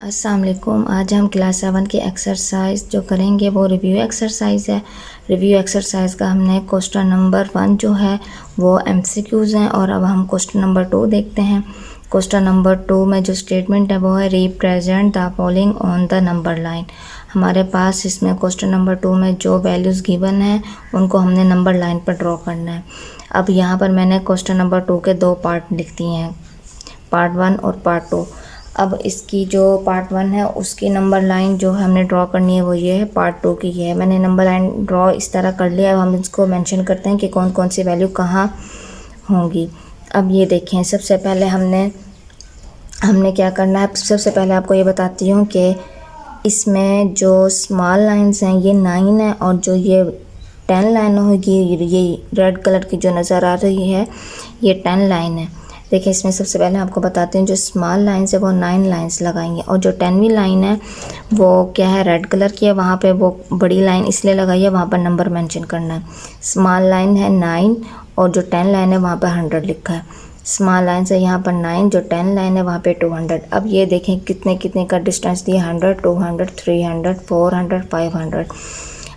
अस्सलाम वालेकुम। आज हम क्लास 7 की एक्सरसाइज जो करेंगे वो रिव्यू एक्सरसाइज है। रिव्यू एक्सरसाइज का हमने क्वेश्चन नंबर 1 जो है वो एमसीक्यूज़ हैं और अब हम क्वेश्चन नंबर 2 देखते हैं। क्वेश्चन नंबर 2 में जो स्टेटमेंट है वो है represent the following on the number line. हमारे पास इसमें क्वेश्चन नंबर 2 में जो वैल्यूज़ गिवन हैं उनको हमने नंबर लाइन पर ड्रॉ करना है। अब यहाँ पर मैंने क्वेश्चन नंबर 2 के 2 पार्ट लिख दिए हैं, पार्ट 1 और पार्ट 2। अब इसकी जो पार्ट 1 है उसकी नंबर लाइन जो हमने ड्रॉ करनी है वो ये है, पार्ट 2 की ये है। मैंने नंबर लाइन ड्रॉ इस तरह कर लिया। अब हम इसको मेंशन करते हैं कि कौन कौन सी वैल्यू कहाँ होंगी। अब ये देखें, सबसे पहले हमने क्या करना है। सबसे पहले आपको ये बताती हूँ कि इसमें जो स्मॉल लाइंस हैं ये 9 है और जो ये 10 लाइन होगी, ये रेड कलर की जो नज़र आ रही है ये 10 लाइन है। देखिए, इसमें सबसे पहले आपको बताते हैं जो स्मॉल लाइंस है वो 9 लाइंस लगाएंगे और जो 10वीं लाइन है वो क्या है, रेड कलर की है। वहाँ पे वो बड़ी लाइन इसलिए लगाई है, वहाँ पर नंबर मेंशन करना है। स्मॉल लाइन है 9 और जो 10 लाइन है वहाँ पर 100 लिखा है। स्मॉल लाइन से यहाँ पर 9, जो 10 लाइन है वहाँ पे 200। अब ये देखें कितने कितने का डिस्टेंस दिया, 100, 200, 300, 400, 500।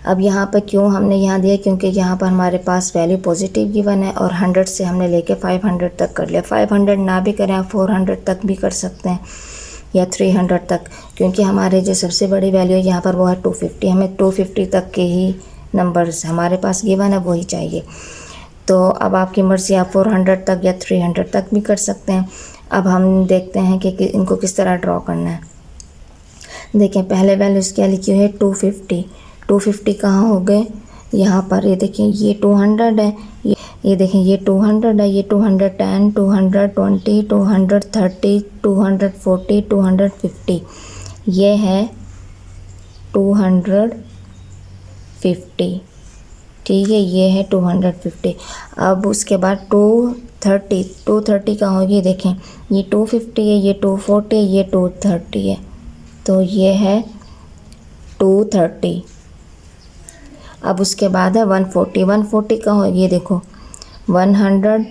अब यहाँ पर क्यों हमने यहाँ दिया, क्योंकि यहाँ पर हमारे पास वैल्यू पॉजिटिव गिवन है और 100 से हमने लेके 500 तक कर लिया। 500 ना भी करें, 400 तक भी कर सकते हैं या 300 तक, क्योंकि हमारे जो सबसे बड़ी वैल्यू है यहाँ पर वो है 250। हमें 250 तक के ही नंबर्स हमारे पास गिवन है, वही चाहिए। तो अब आपकी मर्ज़ी, आप 400 तक या 300 तक भी कर सकते हैं। अब हम देखते हैं कि इनको किस तरह ड्रॉ करना है। देखें, पहले वैल्यूज़ क्या लिखी हुई है, 250। 250 कहाँ हो गए, यहाँ पर ये देखें, ये 200 है, ये देखें ये 200 है, ये 210, 220, 230, 240, 250, ये है 250। ठीक है, ये है 250। अब उसके बाद 230 का होगी, देखें ये 250 है, ये 240 है, ये 230 है, तो ये है 230। अब उसके बाद है 140। 140 का होगी, ये देखो 100,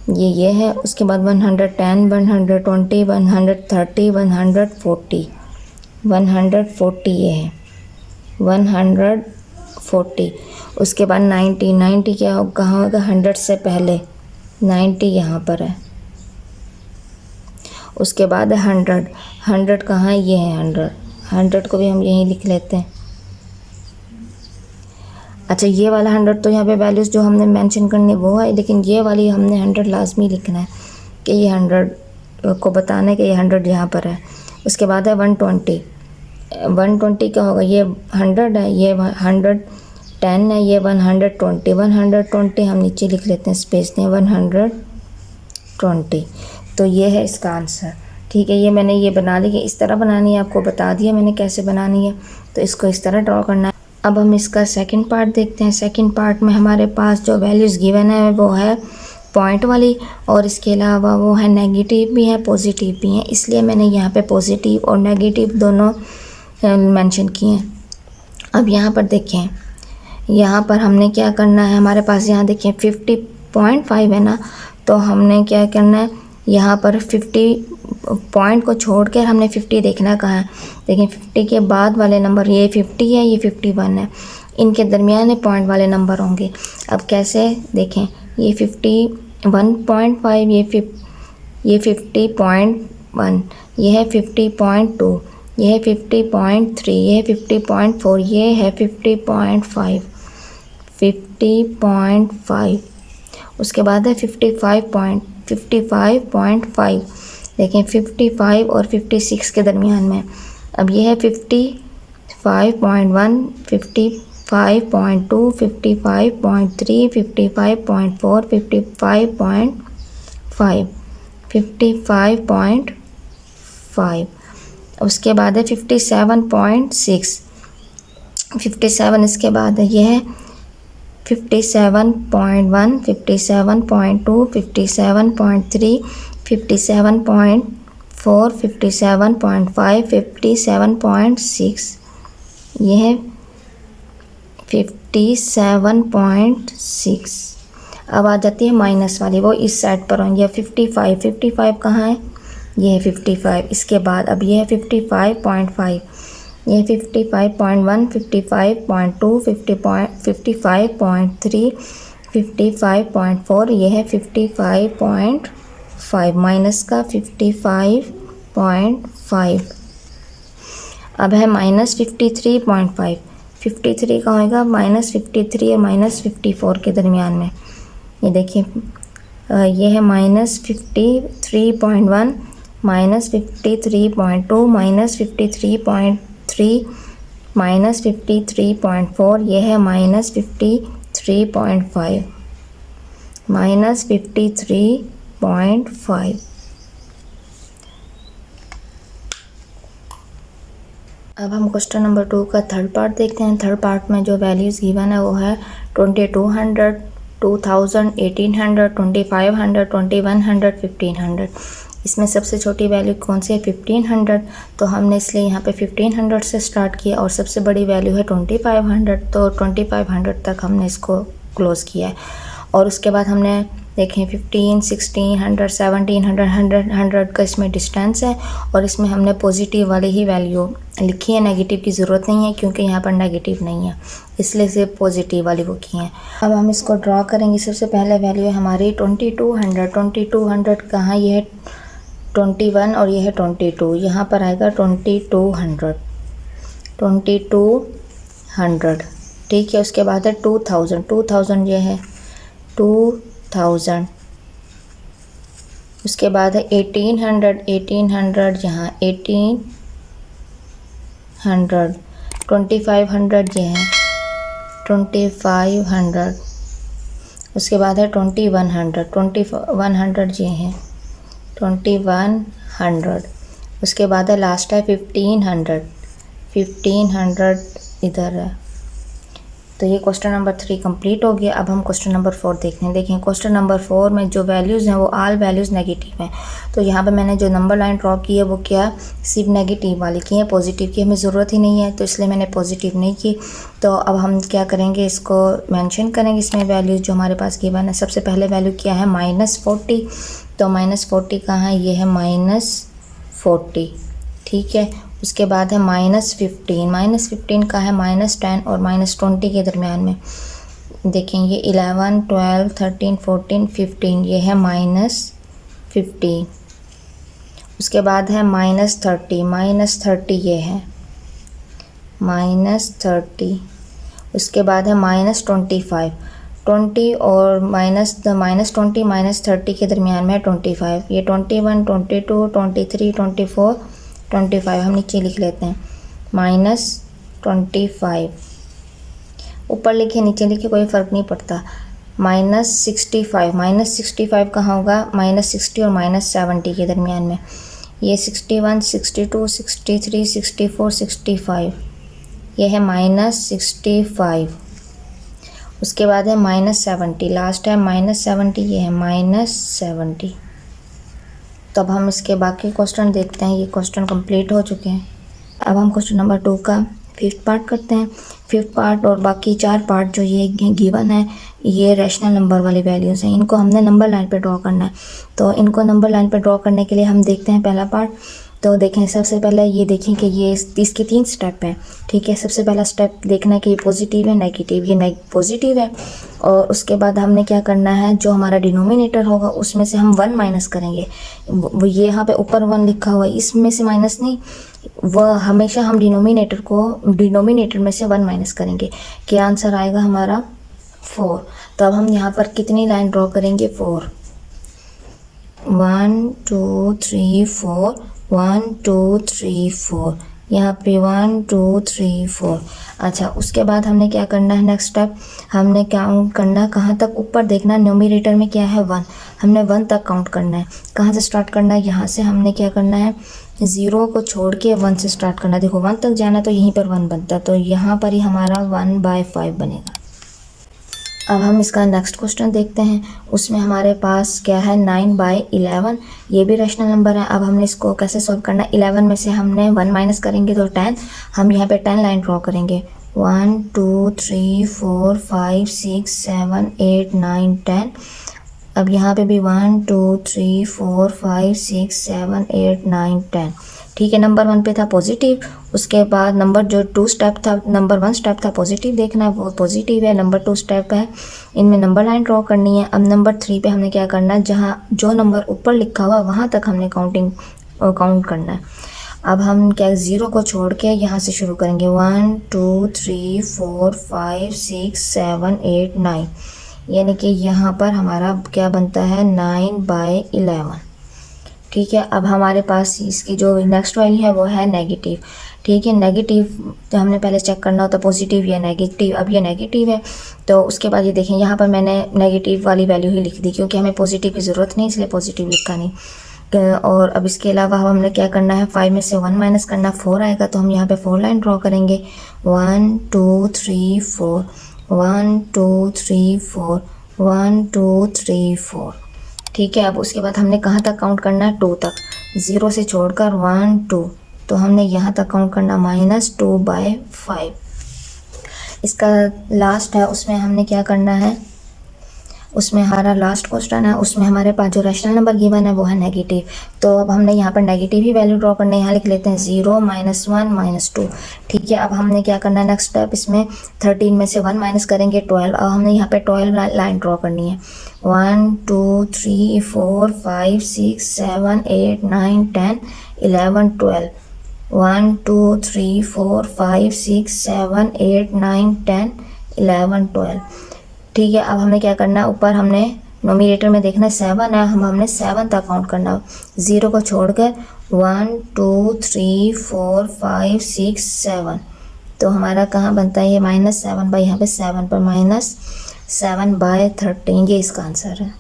ये है। उसके बाद 110, 120, 130, 140, 140 ये है 140। उसके बाद 90। 90 क्या हो, कहाँ होगा, 100 से पहले 90 यहाँ पर है। उसके बाद है 100। 100 कहाँ है, ये है 100। 100 को भी हम यहीं लिख लेते हैं। अच्छा, ये वाला 100 तो यहाँ पे वैल्यूज़ जो हमने मेंशन करनी वो है, लेकिन ये वाली हमने 100 लाजमी लिखना है कि ये 100 को बताना है कि ये 100 यहाँ पर है। उसके बाद है 120। 120 का होगा, ये 100 है, ये 110 है, ये 120। 120 हम नीचे लिख लेते हैं, स्पेस दें, 120। तो ये है इसका आंसर। ठीक है, ये मैंने ये बना ली है, इस तरह बनानी है, आपको बता दिया मैंने कैसे बनानी है। तो इसको इस तरह ड्रॉ करना है। अब हम इसका सेकंड पार्ट देखते हैं। सेकंड पार्ट में हमारे पास जो वैल्यूज़ गिवन है वो है पॉइंट वाली, और इसके अलावा वो है नेगेटिव भी है, पॉजिटिव भी है, इसलिए मैंने यहाँ पे पॉजिटिव और नेगेटिव दोनों मेंशन किए हैं। अब यहाँ पर देखें, यहाँ पर हमने क्या करना है, हमारे पास यहाँ देखें 50.5 है ना, तो हमने क्या करना है, यहाँ पर 50 पॉइंट को छोड़कर हमने 50 देखना कहाँ है। देखें, 50 के बाद वाले नंबर, ये 50 है, ये 51 है, इनके दरमियान पॉइंट वाले नंबर होंगे। अब कैसे देखें, ये 51.5, ये 50.1, ये है 50.2, ये है 50.3, ये है 50.4, ये है 50.5, 50.5। उसके बाद है 55.5। देखें, 55 और 56 के दरमियान में। अब ये है 55.1, 55.2, 55.3, 55.4, 55.5, 55.5। उसके बाद है 57.6। 57 इसके बाद है, ये है 57.1, 57.2, 57.3, 57.4, 57.5, 57.6, ये है 57.6। अब आ जाती है माइनस वाली, वो इस साइड पर होंगी। 55 कहाँ है, ये है 55। इसके बाद अब ये है 55.5, ये 55.1, 55.2, 55.3, 55.4, ये है 55.5 माइनस का 55.5। अब है माइनस 53.5, 53 का होगा माइनस 53 और माइनस 54 के दरमियान में। ये देखिए ये है माइनस 53.1, माइनस 53.2, माइनस 53.3, माइनस 53.4, ये है माइनस 53.5, माइनस 53.5। अब हम क्वेश्चन नंबर 2 का थर्ड पार्ट देखते हैं। थर्ड पार्ट में जो वैल्यूज़ गिवन है वो है 2200, 2000, 1800, 2500, 2100, 1500। इसमें सबसे छोटी वैल्यू कौन सी है? 1500। तो हमने इसलिए यहाँ पे 1500 से स्टार्ट किया और सबसे बड़ी वैल्यू है 2500, तो 2500 तक हमने इसको क्लोज़ किया है। और उसके बाद हमने देखें 15, 1600, 1700, 100 का इसमें डिस्टेंस है और इसमें हमने पॉजिटिव वाली ही वैल्यू लिखी है, नेगेटिव की ज़रूरत नहीं है क्योंकि यहाँ पर नेगेटिव नहीं है, इसलिए सिर्फ पॉजिटिव वाली वो की हैं। अब हम इसको ड्रॉ करेंगे। सबसे पहले वैल्यू है हमारी 2200। 2200 कहाँ? ये है 21 और ये है 22, यहाँ पर आएगा 2200, 2200, ठीक है। उसके बाद है 2000, 2000 ये है 2000। उसके बाद है 1800, 1800 यहाँ 1800, 2500 ये है 2500। उसके बाद है 2100, 2100 ये है 2100। उसके बाद है लास्ट है 1500, 1500 इधर है। तो ये क्वेश्चन नंबर 3 कंप्लीट हो गया। अब हम क्वेश्चन नंबर 4 देखते हैं। देखें क्वेश्चन नंबर 4 में जो वैल्यूज़ हैं वो ऑल वैल्यूज़ नेगेटिव हैं। तो यहाँ पे मैंने जो नंबर लाइन ड्रॉ की है वो क्या सिर्फ नेगेटिव वाली की है, पॉजिटिव की हमें ज़रूरत ही नहीं है, तो इसलिए मैंने पॉजिटिव नहीं की। तो अब हम क्या करेंगे, इसको मेंशन करेंगे इसमें वैल्यूज़ जो हमारे पास गिवन है। सबसे पहले वैल्यू क्या है? -40। तो -40 कहाँ है? ये है -40, ठीक है। उसके बाद है -15, -15 का है -10 और -20 के दरमियान में। देखें ये 11, 12, 13, 14, 15, ये है -15। उसके बाद है -30 ये है -30। उसके बाद है -25, 20 और -20 के दरमियान में 25, ये 21, 22, 23, 24, 25 हम नीचे लिख लेते हैं -25। ऊपर लिखे नीचे लिखे कोई फ़र्क नहीं पड़ता। -65 कहाँ होगा? -60 और -70 के दरमियान में। ये 61, 62, 63, 64, 65, ये है -65। उसके बाद है -70, लास्ट है -70, ये है -70। तो अब हम इसके बाकी क्वेश्चन देखते हैं। ये क्वेश्चन कंप्लीट हो चुके हैं। अब हम क्वेश्चन नंबर 2 का 5th पार्ट करते हैं। 5th पार्ट और बाकी 4 पार्ट जो ये गिवन है ये रैशनल नंबर वाली वैल्यूज़ हैं। इनको हमने नंबर लाइन पे ड्रॉ करना है। तो इनको नंबर लाइन पे ड्रॉ करने के लिए हम देखते हैं पहला पार्ट। तो देखें सबसे पहले ये देखें कि ये इसके 3 स्टेप हैं, ठीक है। सबसे पहला स्टेप देखना है कि ये पॉजिटिव है नेगेटिव, ये पॉजिटिव है। और उसके बाद हमने क्या करना है, जो हमारा डिनोमिनेटर होगा उसमें से हम 1 माइनस करेंगे। वो ये यहाँ पे ऊपर 1 लिखा हुआ है, इसमें से माइनस नहीं, वह हमेशा हम डिनोमिनेटर में से 1 माइनस करेंगे। क्या आंसर आएगा हमारा? 4। तो अब हम यहाँ पर कितनी लाइन ड्रॉ करेंगे? 4, 1 2 3 4, 1 2 3 4, यहाँ पे 1 2 3 4। अच्छा, उसके बाद हमने क्या करना है? नेक्स्ट स्टेप हमने काउंट करना, कहाँ तक? ऊपर देखना, न्यूमरेटर में क्या है? 1। हमने 1 तक काउंट करना है। कहाँ से स्टार्ट करना है? यहाँ से हमने क्या करना है? 0 को छोड़ के 1 से स्टार्ट करना है। देखो 1 तक जाना तो यहीं पर 1 बनता है, तो यहाँ पर ही हमारा 1/5 बनेगा। अब हम इसका नेक्स्ट क्वेश्चन देखते हैं। उसमें हमारे पास क्या है? 9/11, ये भी रैशनल नंबर है। अब हमने इसको कैसे सॉल्व करना है? 11 में से हमने 1 माइनस करेंगे तो 10। हम यहाँ पे 10 लाइन ड्रॉ करेंगे। 1 2 3 4 5 6 7 8 9 10। अब यहाँ पे भी 1 2 3 4 5 6 7 8 9 10। ठीक है, नंबर 1 पे था पॉजिटिव, उसके बाद नंबर जो 2 स्टेप था, नंबर 1 स्टेप था पॉजिटिव देखना है, वो पॉजिटिव है। नंबर 2 स्टेप है, इनमें नंबर लाइन ड्रॉ करनी है। अब नंबर 3 पे हमने क्या करना है, जहाँ जो नंबर ऊपर लिखा हुआ वहाँ तक हमने काउंट करना है। अब हम क्या 0 को छोड़ के यहाँ से शुरू करेंगे, 1 2 3 4 5 6 7 8 9, यानी कि यहाँ पर हमारा क्या बनता है 9/11। ठीक है, अब हमारे पास इसकी जो नेक्स्ट वैल्यू है वो है नेगेटिव। ठीक है, नेगेटिव तो हमने पहले चेक करना होता पॉजिटिव या नेगेटिव। अब ये नेगेटिव है तो उसके बाद ये देखें यहाँ पर मैंने नेगेटिव वाली वैल्यू ही लिख दी, क्योंकि हमें पॉजिटिव की ज़रूरत नहीं, इसलिए पॉजिटिव लिखा नहीं। और अब इसके अलावा हमने क्या करना है, 5 में से 1 माइनस करना, 4 आएगा, तो हम यहाँ पे 4 लाइन ड्रॉ करेंगे, 1 2 3 4 1 2 3 4 1 2 3 4। ठीक है, अब उसके बाद हमने कहाँ तक काउंट करना है, 2 तक, 0 से छोड़कर 1 2, तो हमने यहाँ तक काउंट करना -2/5। इसका लास्ट है, उसमें हमने क्या करना है, उसमें हमारा लास्ट क्वेश्चन है, उसमें हमारे पास जो रैशनल नंबर गिवन है वो है नेगेटिव। तो अब हमने यहाँ पर नेगेटिव ही वैल्यू ड्रॉ करना है, यहाँ लिख लेते हैं 0 -1 -2। ठीक है, अब हमने क्या करना है, नेक्स्ट स्टेप, इसमें 13 में से 1 माइनस करेंगे 12। अब हमने यहाँ पे 12 लाइन ड्रॉ करनी है, 1 2 3 4 5 6 7 8 9 10 11 12, 1 2 3 4 5 6 7 8 9 10 11 12। ठीक है, अब हमें क्या करना है, ऊपर हमने नोमिनेटर में देखना है 7 है, हमने 7 तक काउंट करना, 0 को छोड़कर 1 2 3 4 5 6 7। तो हमारा कहाँ बनता है ये -7 बाई, यहाँ पे 7 पर -7/13, ये इसका आंसर है।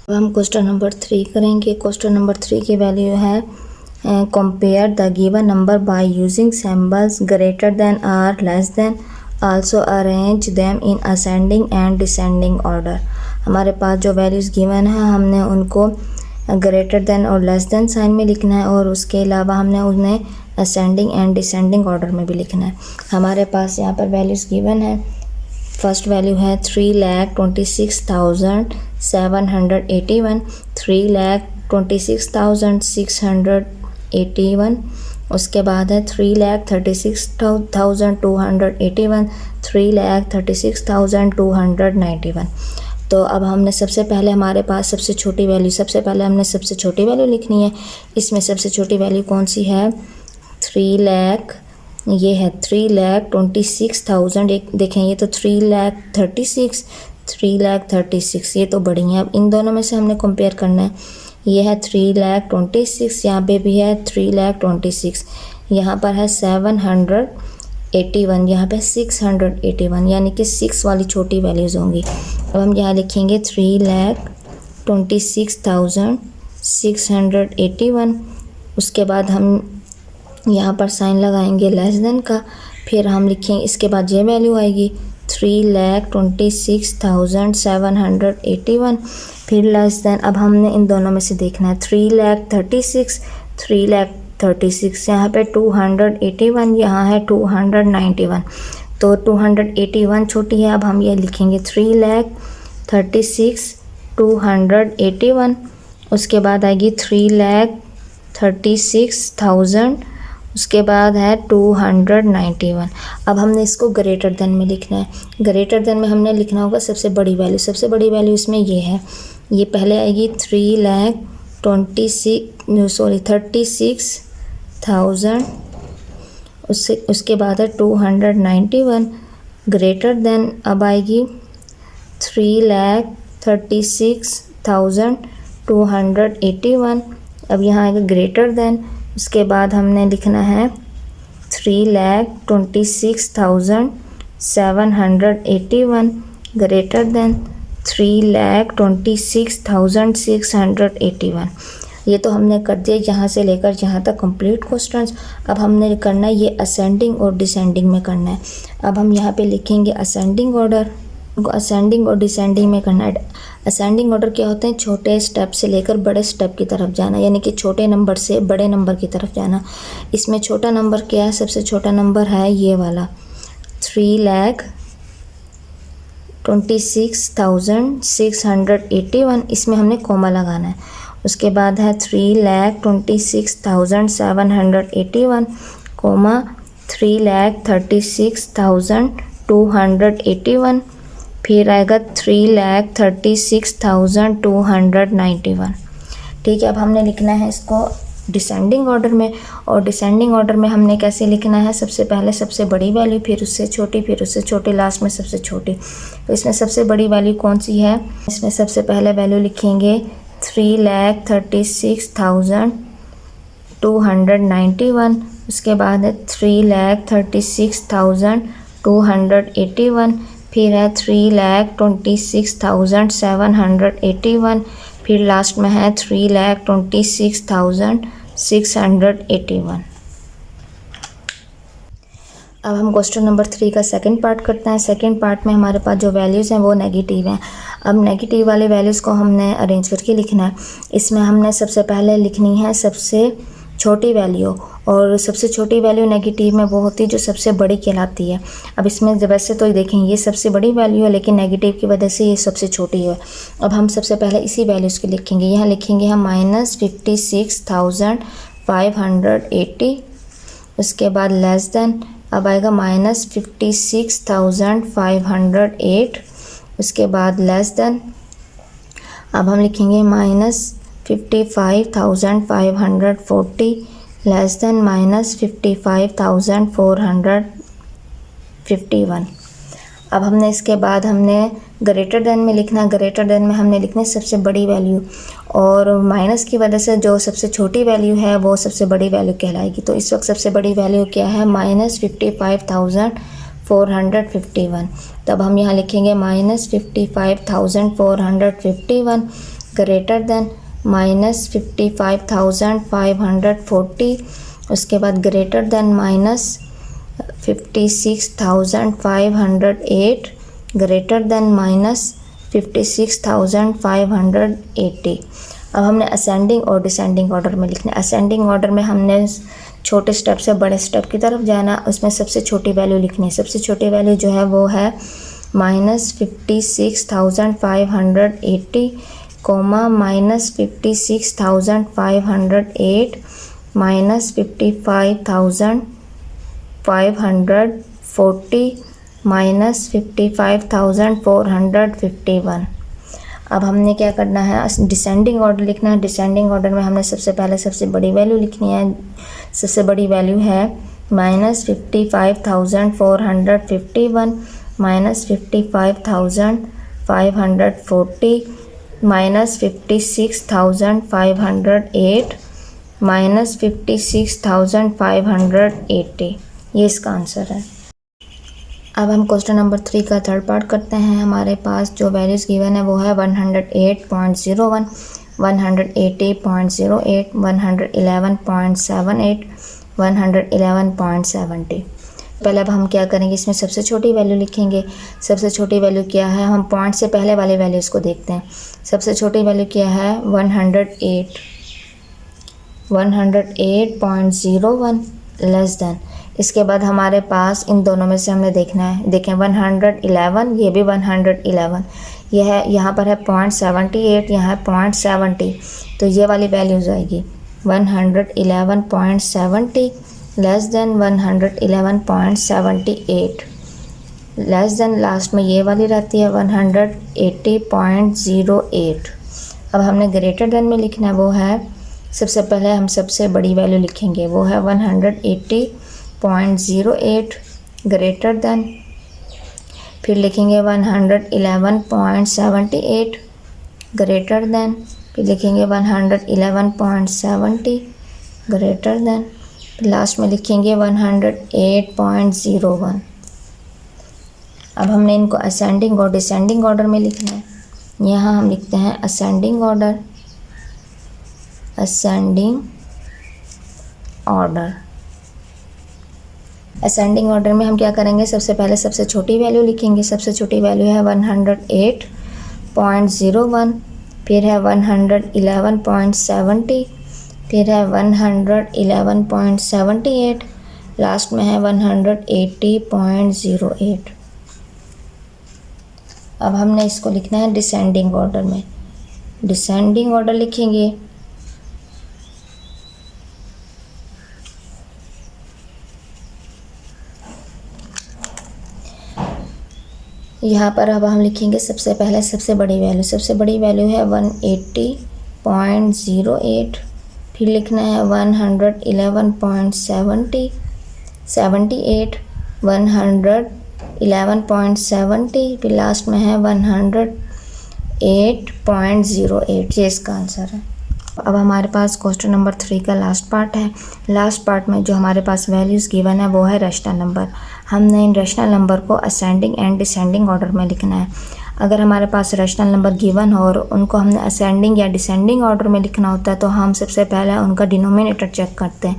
अब हम क्वेश्चन नंबर 3 करेंगे। क्वेश्चन नंबर 3 की वैल्यू है compare the given number by using symbols greater than और less than, also arrange them in ascending and descending order. हमारे पास जो वैल्यूज़ गिवन है हमने उनको ग्रेटर देन और लेस देन साइन में लिखना है, और उसके अलावा हमने उन्हें असेंडिंग एंड डिसेंडिंग ऑर्डर में भी लिखना है। हमारे पास यहाँ पर वैल्यूज़ गिवन है। फर्स्ट वैल्यू है 3,26,781, 3,26,681। उसके बाद है 3,36,281, 3,36,291। तो अब हमने सबसे पहले हमारे पास सबसे छोटी वैल्यू लिखनी है। इसमें सबसे छोटी वैल्यू कौन सी है, 3 लाख, ये है 3,26,000। एक देखें, ये तो 3,36,000, ये तो बड़ी हैं। अब इन दोनों में से हमने कंपेयर करना है। ये है 3,26,000, यहाँ पे भी है 3,26,000, यहाँ पर है 781, यहाँ पे 681, यानी कि 6 वाली छोटी वैल्यूज़ होंगी। अब हम यहाँ लिखेंगे 3,26,681। उसके बाद हम यहाँ पर साइन लगाएंगे लेस देन का, फिर हम लिखेंगे, इसके बाद ये वैल्यू आएगी 3,26,781, फिर लेस देन। अब हमने इन दोनों में से देखना है 3,36,336, यहाँ पे 281, यहाँ है 291, तो 281 छोटी है। अब हम ये लिखेंगे 3,36,281। उसके बाद आएगी 3,36,000, उसके बाद है 291। अब हमने इसको ग्रेटर देन में लिखना है। ग्रेटर देन में हमने लिखना होगा सबसे बड़ी वैल्यू। सबसे बड़ी वैल्यू इसमें ये है, ये पहले आएगी 36,000, उसके बाद है 291। ग्रेटर देन अब आएगी 3,36,281। अब यहाँ आएगा ग्रेटर देन, उसके बाद हमने लिखना है 3,26,781 ग्रेटर देन 3,26,681। ये तो हमने कर दिया यहाँ से लेकर यहाँ तक कंप्लीट क्वेश्चंस। अब हमने करना है ये असेंडिंग और डिसेंडिंग में करना है। अब हम यहाँ पे लिखेंगे असेंडिंग ऑर्डर, असेंडिंग और डिसेंडिंग में करना है। असेंडिंग ऑर्डर क्या होते हैं, छोटे स्टेप से लेकर बड़े स्टेप की तरफ जाना, यानी कि छोटे नंबर से बड़े नंबर की तरफ जाना। इसमें छोटा नंबर क्या है, सबसे छोटा नंबर है ये वाला 3 लाख 26,681, इसमें हमने कॉमा लगाना है। उसके बाद है 3,26,781 कॉमा 3,36,281, फिर आएगा 3,36,291। ठीक है, अब हमने लिखना है इसको डिसेंडिंग ऑर्डर में। और डिसेंडिंग ऑर्डर में हमने कैसे लिखना है, सबसे पहले सबसे बड़ी वैल्यू, फिर उससे छोटी, फिर उससे छोटी, लास्ट में सबसे छोटी। तो इसमें सबसे बड़ी वैल्यू कौन सी है, इसमें सबसे पहले वैल्यू लिखेंगे 3,36,291, उसके बाद है 3,36,281, फिर है 3,26,781, फिर लास्ट में है 3,26,681। अब हम क्वेश्चन नंबर 3 का सेकंड पार्ट करते हैं। सेकंड पार्ट में हमारे पास जो वैल्यूज़ हैं वो नेगेटिव हैं। अब नेगेटिव वाले वैल्यूज़ को हमने अरेंज करके लिखना है। इसमें हमने सबसे पहले लिखनी है सबसे छोटी वैल्यू, और सबसे छोटी वैल्यू नेगेटिव में वो होती है जो सबसे बड़ी कहलाती है। अब इसमें वैसे तो देखें ये सबसे बड़ी वैल्यू है, लेकिन नेगेटिव की वजह से ये सबसे छोटी है। अब हम सबसे पहले इसी वैल्यूज़ को लिखेंगे। यहाँ लिखेंगे हम -56,580, उसके बाद लेस देन, अब आएगा -56,508, उसके बाद लेस देन, अब हम लिखेंगे -55,540, लेस देन -55,451। अब हमने इसके बाद हमने ग्रेटर देन में लिखना है। ग्रेटर देन में हमने लिखना है सबसे बड़ी वैल्यू, और माइनस की वजह से जो सबसे छोटी वैल्यू है वो सबसे बड़ी वैल्यू कहलाएगी। तो इस वक्त सबसे बड़ी वैल्यू क्या है, -55,451। तब हम यहाँ लिखेंगे -55,451 ग्रेटर देन -55,540, उसके बाद ग्रेटर देन -56,508 ग्रेटर देन -56,580। अब हमने असेंडिंग और डिसेंडिंग ऑर्डर में लिखना है। असेंडिंग ऑर्डर में हमने छोटे स्टेप से बड़े स्टेप की तरफ जाना, उसमें सबसे छोटी वैल्यू लिखनी है। सबसे छोटी वैल्यू जो है वो है -56,580 कॉमा -56,508 -55,540 -55,451। अब हमने क्या करना है, डिसेंडिंग ऑर्डर लिखना है। डिसेंडिंग ऑर्डर में हमने सबसे पहले सबसे बड़ी वैल्यू लिखनी है। सबसे बड़ी वैल्यू है -55,451 -55,540 -56,508 -56,580। ये इसका आंसर है। अब हम क्वेश्चन नंबर 3 का थर्ड पार्ट करते हैं। हमारे पास जो वैल्यूज़ गिवन है वो है 108.01, 180.08, 111.78, 111.70। पहले अब हम क्या करेंगे, इसमें सबसे छोटी वैल्यू लिखेंगे। सबसे छोटी वैल्यू क्या है, हम पॉइंट से पहले वाले वैल्यूज़ को देखते हैं। सबसे छोटी वैल्यू क्या है, 108.01 लेस देन। इसके बाद हमारे पास इन दोनों में से हमने देखना है। देखें 111, ये भी 111, यह है, यहाँ पर है 0.78, यहाँ है 0.70, तो ये वाली वैल्यूज आएगी 111.70 less than 111.78 less than, last में ये वाली रहती है 180.08। अब हमने ग्रेटर देन में लिखना है, वो है सबसे पहले हम सबसे बड़ी वैल्यू लिखेंगे, वो है 180.08 ग्रेटर देन, फिर लिखेंगे 111.78 ग्रेटर देन, फिर लिखेंगे 111.70 ग्रेटर देन, लास्ट में लिखेंगे 108.01। अब हमने इनको असेंडिंग और डिसेंडिंग ऑर्डर में लिखना है। यहाँ हम लिखते हैं ascending order, ascending order. Ascending order में हम क्या करेंगे, सबसे पहले सबसे छोटी वैल्यू लिखेंगे। सबसे छोटी वैल्यू है 108.01, फिर है 111.70, फिर है 111.78, लास्ट में है 180.08। अब हमने इसको लिखना है डिसेंडिंग ऑर्डर में। डिसेंडिंग ऑर्डर लिखेंगे। यहाँ पर अब हम लिखेंगे सबसे पहले सबसे बड़ी वैल्यू। सबसे बड़ी वैल्यू है 180.08। फिर लिखना है 111.78, 111.70। फिर लास्ट में है 108.08। ये इसका आंसर है। अब हमारे पास क्वेश्चन नंबर 3 का लास्ट पार्ट है। लास्ट पार्ट में जो हमारे पास वैल्यूज़ गिवन है वो है रैशनल नंबर। हमने इन रैशनल नंबर को असेंडिंग एंड डिसेंडिंग ऑर्डर में लिखना है। अगर हमारे पास रैशनल नंबर गिवन हो और उनको हमने असेंडिंग या डिसेंडिंग ऑर्डर में लिखना होता है तो हम सबसे पहले उनका डिनोमिनेटर चेक करते हैं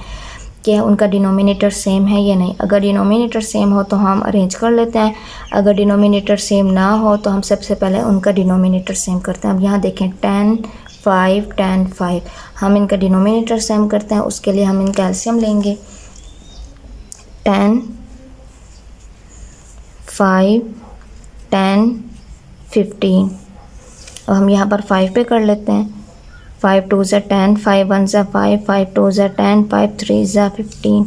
कि उनका डिनोमिनेटर सेम है या नहीं। अगर डिनोमिनेटर सेम हो तो हम अरेंज कर लेते हैं, अगर डिनोमिनेटर सेम ना हो तो हम सबसे पहले उनका डिनोमिनेटर सेम करते हैं। अब यहाँ देखें 10, 5, 10, 5, हम इनका डिनोमिनेटर सेम करते हैं। उसके लिए हम इनका एलसीएम लेंगे। 10, 5, 10, 15। अब हम यहाँ पर 5 पे कर लेते हैं। 5 2 ज़ा 10, 5 1 ज़ा 5, 5 2 ज़ा 10, 5 3 ज़ा 15।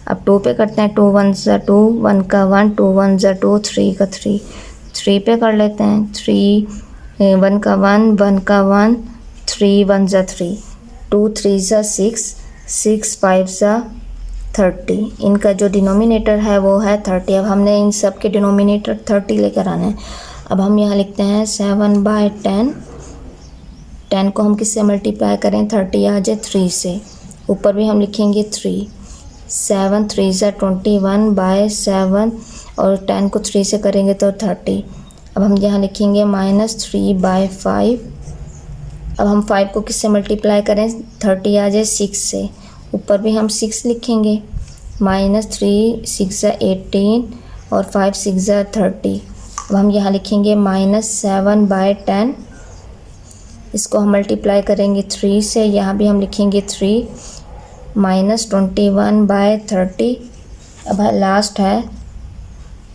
अब 2 पे करते हैं। 2 1 ज़ा 2, 1 का 1, 2 1 ज़ा 2, 3 का 3। 3 पे कर लेते हैं। 3 1 का 1, 1 का 1, 3 1 ज़ा 3, 2 3 ज़ा 6, 6 5 ज़ा 30। इनका जो डिनोमिनेटर है वो है 30। अब हमने इन सब के डिनोमिनेटर 30 लेकर आना है। अब हम यहाँ लिखते हैं 7/10। 10 को हम किससे मल्टीप्लाई करें? 30 आ जाए 3 से। ऊपर भी हम लिखेंगे 3। 7 3 ज़ा 21/7 और 10 को 3 से करेंगे तो 30। अब हम यहाँ लिखेंगे -3/5। अब हम 5 को किससे मल्टीप्लाई करें? 30 आ जाए 6 से। ऊपर भी हम 6 लिखेंगे। -3 6 ज़ा 18 और 5 6 ज़ा 30। अब हम यहाँ लिखेंगे -7/10। इसको हम मल्टीप्लाई करेंगे 3 से। यहाँ भी हम लिखेंगे 3 -21/30। अब लास्ट है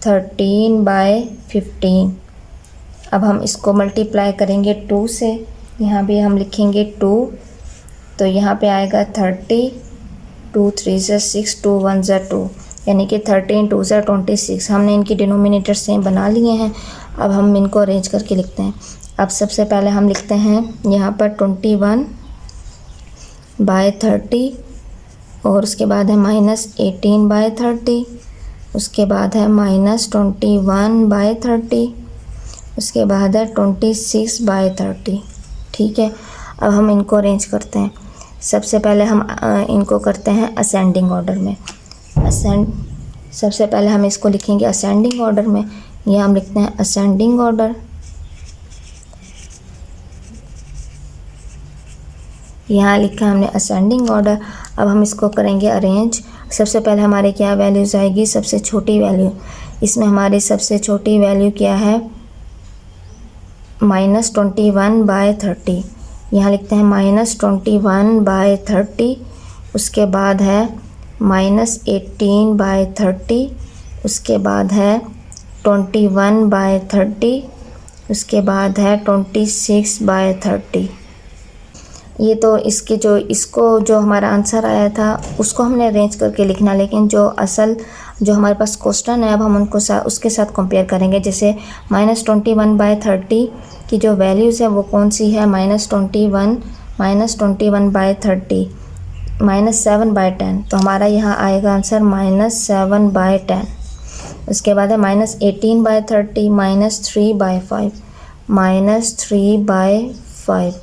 13/15। अब हम इसको मल्टीप्लाई करेंगे 2 से। यहाँ भी हम लिखेंगे 2, तो यहाँ पे आएगा 30। 2 3 ज़ा 6, 2 1 ज़ा 2, यानी कि 13 2 ज़ा 26। हमने इनकी डिनोमिनेटर सेम बना लिए हैं। अब हम इनको अरेंज करके लिखते हैं। अब सबसे पहले हम लिखते हैं यहाँ पर 21/30 और उसके बाद है -18/30, उसके बाद है -21/30, उसके बाद है 26/30। ठीक है, अब हम इनको अरेंज करते हैं। सबसे पहले हम इनको करते हैं असेंडिंग ऑर्डर में। सबसे पहले हम इसको लिखेंगे असेंडिंग ऑर्डर में। यहाँ हम लिखते हैं असेंडिंग ऑर्डर। यहाँ लिखा हमने असेंडिंग ऑर्डर। अब हम इसको करेंगे अरेंज। सबसे पहले हमारे क्या वैल्यूज़ आएगी? सबसे छोटी वैल्यू। इसमें हमारी सबसे छोटी वैल्यू क्या है? -21/30। यहाँ लिखते हैं -21/30। उसके बाद है -18/30। उसके बाद है 21/30। उसके बाद है 26/30। ये तो इसके जो हमारा आंसर आया था उसको हमने अरेंज करके लिखना, लेकिन जो हमारे पास क्वेश्चन है अब हम उनको उसके साथ कंपेयर करेंगे। जैसे -21/30 की जो वैल्यूज़ है वो कौन सी है? -21/30 -7/10, तो हमारा यहाँ आएगा आंसर -7/10। उसके बाद है -18/30 -3/5 -3/5।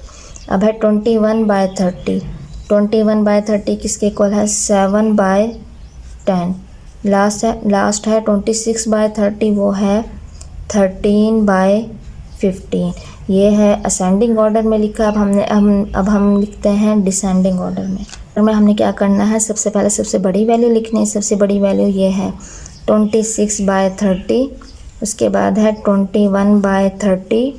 अब है 21/30। 21/30 किसके इक्वल है? 7/10। लास्ट है 26/30, वो है 13/15। ये है असेंडिंग ऑर्डर में लिखा। अब हम लिखते हैं डिसेंडिंग ऑर्डर में। हमने क्या करना है? सबसे पहले सबसे बड़ी वैल्यू लिखनी है। सबसे बड़ी वैल्यू ये है 26/30। उसके बाद है 21/30।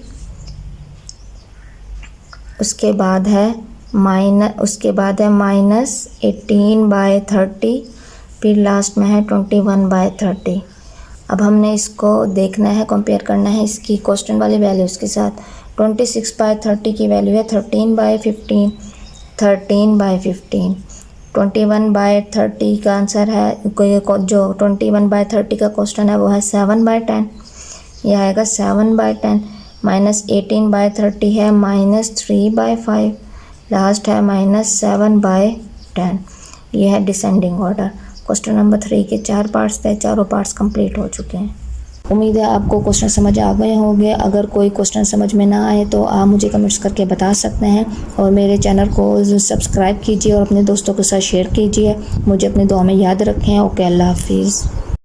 उसके बाद है -18/30। फिर लास्ट में है 21/30। अब हमने इसको देखना है, कंपेयर करना है इसकी क्वेश्चन वाली वैल्यूज़ के साथ। 26/30 की वैल्यू है 13/15, 13/15। 21/30 का आंसर है, जो 21/30 का क्वेश्चन है वो है 7/10, यह आएगा 7/10। -18/30 है -3/5, लास्ट है -7/10। यह है डिसेंडिंग ऑर्डर। क्वेश्चन नंबर 3 के 4 पार्ट्स थे, चारों पार्ट्स कंप्लीट हो चुके हैं। उम्मीद है आपको क्वेश्चन समझ आ गए होंगे। अगर कोई क्वेश्चन समझ में ना आए तो आप मुझे कमेंट्स करके बता सकते हैं, और मेरे चैनल को सब्सक्राइब कीजिए और अपने दोस्तों के साथ शेयर कीजिए। मुझे अपनी दुआ में याद रखें। ओके, अल्लाह हाफिज़।